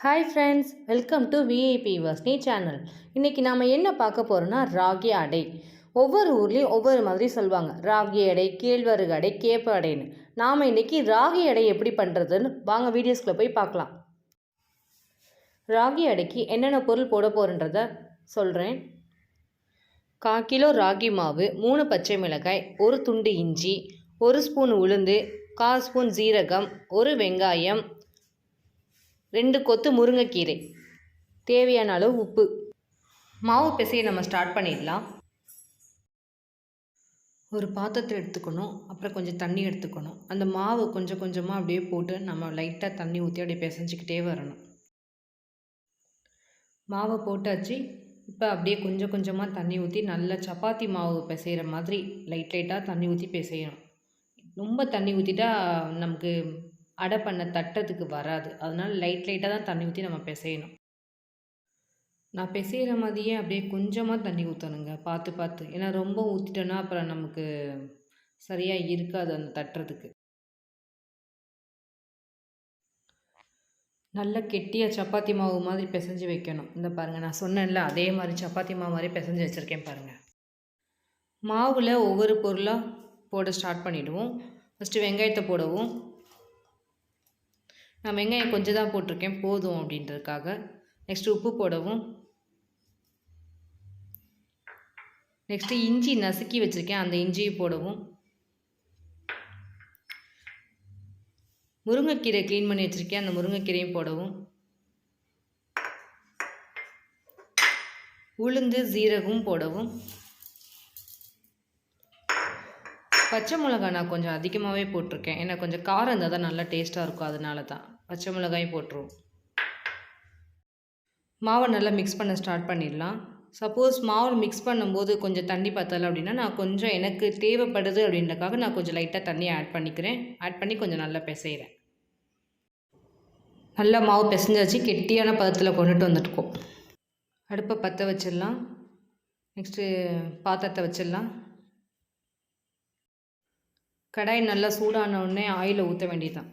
Hi friends, welcome to VIP Varshini channel. இன்றைக்கி நாம் என்ன பார்க்க போகிறோன்னா ராகி அடை. ஒவ்வொரு ஊர்லேயும் ஒவ்வொரு மாதிரி சொல்லுவாங்க. ராகி அடை, கேழ்வரகு அடை, கேப்ப அடைன்னு. நாம் இன்றைக்கி ராகி அடை எப்படி பண்ணுறதுன்னு வாங்க வீடியோஸ்குள்ளே போய் பார்க்கலாம். ராகி அடைக்கு என்னென்ன பொருள் போட போகிறன்றத சொல்கிறேன். 1/4 கிலோ ராகி மாவு, 3 பச்சை மிளகாய், 1 துண்டு இஞ்சி, 1 ஸ்பூன் உளுந்து, 1/4 ஸ்பூன் ஜீரகம், 1 வெங்காயம், 2 கொத்து முருங்கைக்கீரை, தேவையான அளவு உப்பு. மாவு பிசைய நம்ம ஸ்டார்ட் பண்ணிடலாம். ஒரு பாத்திரத்தை எடுத்துக்கணும், அப்புறம் கொஞ்சம் தண்ணி எடுத்துக்கணும். அந்த மாவு கொஞ்சம் கொஞ்சமாக அப்படியே போட்டு நம்ம லைட்டாக தண்ணி ஊற்றி அப்படியே பிசைஞ்சிக்கிட்டே வரணும். மாவை போட்டாச்சு. இப்போ அப்படியே கொஞ்சம் கொஞ்சமாக தண்ணி ஊற்றி நல்லா சப்பாத்தி மாவு பிசைகிற மாதிரி லைட்டாக தண்ணி ஊற்றி பிசையணும். ரொம்ப தண்ணி ஊற்றிட்டா நமக்கு அடை பண்ண தட்டத்துக்கு வராது. அதனால் லைட்டாக தான் தண்ணி ஊற்றி நம்ம பிசையணும். நான் பிசைகிற மாதிரியே அப்படியே கொஞ்சமாக தண்ணி ஊற்றணுங்க, பார்த்து பார்த்து. ஏன்னா ரொம்ப ஊற்றிட்டோன்னா அப்புறம் நமக்கு சரியாக இருக்காது அந்த தட்டுறதுக்கு. நல்லா கெட்டியாக சப்பாத்தி மாவு மாதிரி பிசைஞ்சு வைக்கணும். இந்த பாருங்கள், நான் சொன்னேன்ல அதே மாதிரி சப்பாத்தி மாவு மாதிரி பிசைஞ்சு வச்சுருக்கேன் பாருங்கள். மாவில் ஒவ்வொரு பொருளாக போட ஸ்டார்ட் பண்ணிவிடுவோம். ஃபஸ்ட்டு வெங்காயத்தை போடவும். நான் வெங்காயம் கொஞ்சம் தான் போட்டிருக்கேன், போதும் அப்படின்றதுக்காக. நெக்ஸ்ட்டு உப்பு போடவும். நெக்ஸ்ட்டு இஞ்சி நசுக்கி வச்சுருக்கேன், அந்த இஞ்சியை போடவும். முருங்கைக்கீரை க்ளீன் பண்ணி வச்சுருக்கேன், அந்த முருங்கைக்கீரையும் போடவும். உளுந்து ஜீரகமும் போடவும். பச்சை மிளகாய் நான் கொஞ்சம் அதிகமாகவே போட்டிருக்கேன், ஏன்னா கொஞ்சம் காரம் இருந்தால் தான் நல்லா டேஸ்ட்டாக இருக்கும். அதனால தான் பச்சை மிளகாயும் போட்டுருவோம். மாவை நல்லா மிக்ஸ் பண்ண ஸ்டார்ட் பண்ணிடலாம். சப்போஸ் மாவு மிக்ஸ் பண்ணும்போது கொஞ்சம் தண்ணி பத்தலை அப்படின்னா நான் கொஞ்சம் எனக்கு தேவைப்படுது அப்படின்றக்காக நான் கொஞ்சம் லைட்டாக தண்ணியை ஆட் பண்ணிக்கிறேன். ஆட் பண்ணி கொஞ்சம் நல்லா பிசைகிறேன். நல்லா மாவு பிசைஞ்சாச்சு, கெட்டியான பதத்தில் கொண்டுட்டு வந்துட்டுருக்கோம். அடுப்பை பற்ற வச்சிடலாம். நெக்ஸ்ட்டு பாத்திரத்தை வச்சிடலாம். கடாய் நல்லா சூடான உடனே ஆயிலை ஊற்ற வேண்டியதுதான்.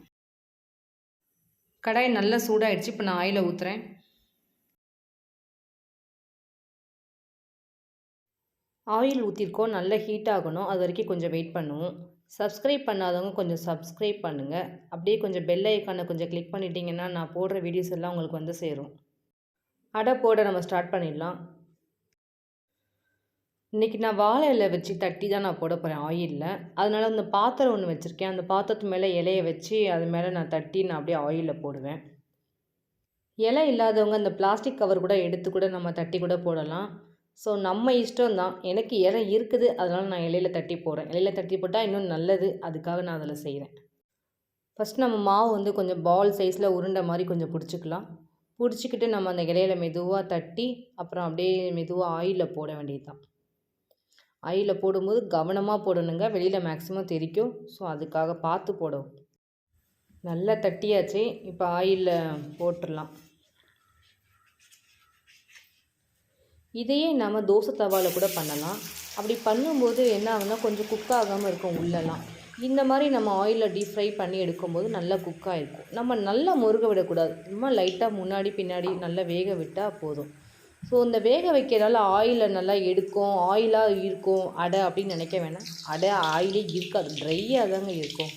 கடாய் நல்லா சூடாகிடுச்சு. இப்போ நான் ஆயிலை ஊற்றுறேன். ஆயில் ஊற்றிருக்கோம், நல்லா ஹீட் ஆகணும். அது வரைக்கும் கொஞ்சம் வெயிட் பண்ணுவோம். சப்ஸ்கிரைப் பண்ணாதவங்க கொஞ்சம் சப்ஸ்கிரைப் பண்ணுங்கள். அப்படியே கொஞ்சம் பெல் ஐக்கானை கொஞ்சம் கிளிக் பண்ணிட்டீங்கன்னா நான் போடுற வீடியோஸ் எல்லாம் உங்களுக்கு வந்து சேரும். அடை போட நம்ம ஸ்டார்ட் பண்ணிடலாம். இன்றைக்கி நான் வாழை இலை வச்சு தட்டி தான் நான் போட போகிறேன் ஆயிலில். அதனால் அந்த பாத்திரம் ஒன்று வச்சுருக்கேன். அந்த பாத்திரத்து மேலே இலையை வச்சு அது மேலே நான் தட்டி நான் அப்படியே ஆயிலில் போடுவேன். இலை இல்லாதவங்க அந்த பிளாஸ்டிக் கவர் கூட எடுத்து கூட நம்ம தட்டி கூட போடலாம். ஸோ நம்ம இஷ்டம் தான். எனக்கு இலை இருக்குது, அதனால் நான் இலையில் தட்டி போடுறேன். இலையில் தட்டி போட்டால் இன்னும் நல்லது, அதுக்காக நான் அதில் செய்கிறேன். ஃபஸ்ட் நம்ம மாவு வந்து கொஞ்சம் பால் சைஸில் உருண்டை மாதிரி கொஞ்சம் பிடிச்சிக்கலாம். பிடிச்சிக்கிட்டு நம்ம அந்த இலையில மெதுவாக தட்டி அப்புறம் அப்படியே மெதுவாக ஆயிலில் போட வேண்டியது தான். ஆயிலில் போடும்போது கவனமாக போடணுங்க, வெளியில் மேக்ஸிமம் தெரிக்கும். ஸோ அதுக்காக பார்த்து போடவும். நல்லா தட்டியாச்சு. இப்போ ஆயிலில் போட்டுடலாம். இதையே நம்ம தோசை தவாவில் கூட பண்ணலாம். அப்படி பண்ணும்போது என்ன ஆகுனா கொஞ்சம் குக் ஆகாமல் இருக்கும் உள்ளெல்லாம். இந்த மாதிரி நம்ம ஆயிலில் டீப் ஃப்ரை பண்ணி எடுக்கும்போது நல்லா குக்காக இருக்கும். நம்ம நல்லா முருக விடக்கூடாது, சும்மா லைட்டாக முன்னாடி பின்னாடி நல்லா வேக விட்டால் போதும். ஸோ இந்த வேக வைக்கிறதால ஆயிலில் நல்லா எடுக்கும், ஆயிலாக இருக்கும் அடை அப்படின்னு நினைக்க வேணாம். அடை ஆயிலே இருக்காது, ட்ரையாக தாங்க இருக்கும்.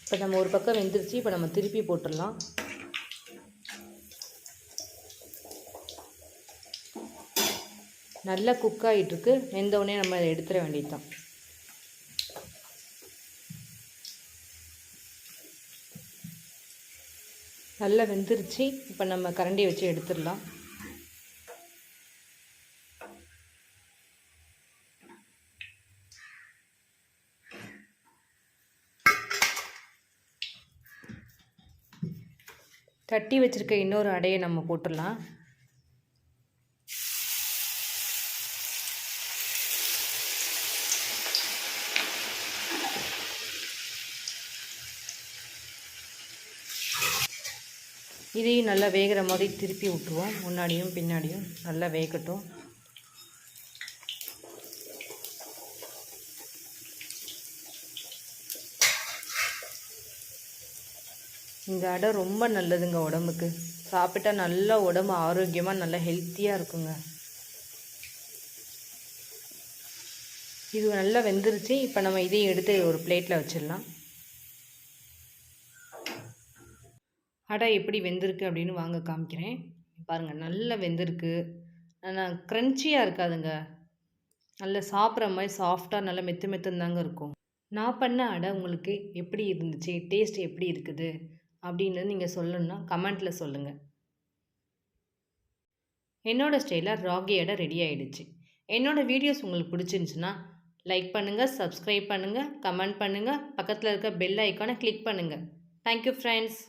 இப்போ நம்ம ஒரு பக்கம் வெந்துருச்சு. இப்போ நம்ம திருப்பி போட்டுடலாம். நல்லா குக் ஆகிட்டுருக்கு. வெந்தவுடனே நம்ம அதை எடுத்துட வேண்டியது தான். நல்லா வெந்துருச்சு. இப்போ நம்ம கரண்டியை வச்சு எடுத்துடலாம். தட்டி வச்சுருக்க இன்னொரு அடையை நம்ம போட்டுடலாம். இதையும் நல்லா வேகிற மாதிரி திருப்பி விட்டுருவோம். முன்னாடியும் பின்னாடியும் நல்லா வேகட்டும். இந்த அடை ரொம்ப நல்லதுங்க உடம்புக்கு. சாப்பிட்டா நல்லா உடம்பு ஆரோக்கியமாக நல்லா ஹெல்த்தியாக இருக்குங்க. இது நல்லா வெந்துருச்சு. இப்போ நம்ம இதையும் எடுத்து ஒரு பிளேட்டில் வச்சிடலாம். அடை எப்படி வெந்திருக்கு அப்படின்னு வாங்க காமிக்கிறேன். பாருங்கள், நல்லா வெந்திருக்கு. ஆனால் க்ரன்ச்சியாக இருக்காதுங்க. நல்லா சாப்பிட்ற மாதிரி சாஃப்டாக நல்லா மெத்து மெத்துன்னு தாங்க இருக்கும். நான் பண்ண அடை உங்களுக்கு எப்படி இருந்துச்சு, டேஸ்ட் எப்படி இருக்குது அப்படின்னு நீங்கள் சொல்லணுன்னா கமெண்ட்டில் சொல்லுங்கள். என்னோடய ஸ்டைலில் ராகி அடை ரெடி ஆகிடுச்சு. என்னோடய வீடியோஸ் உங்களுக்கு பிடிச்சிருந்துச்சுன்னா லைக் பண்ணுங்கள், சப்ஸ்கிரைப் பண்ணுங்கள், கமெண்ட் பண்ணுங்கள், பக்கத்தில் இருக்க பெல் ஐக்கானை கிளிக் பண்ணுங்கள். Thank you friends.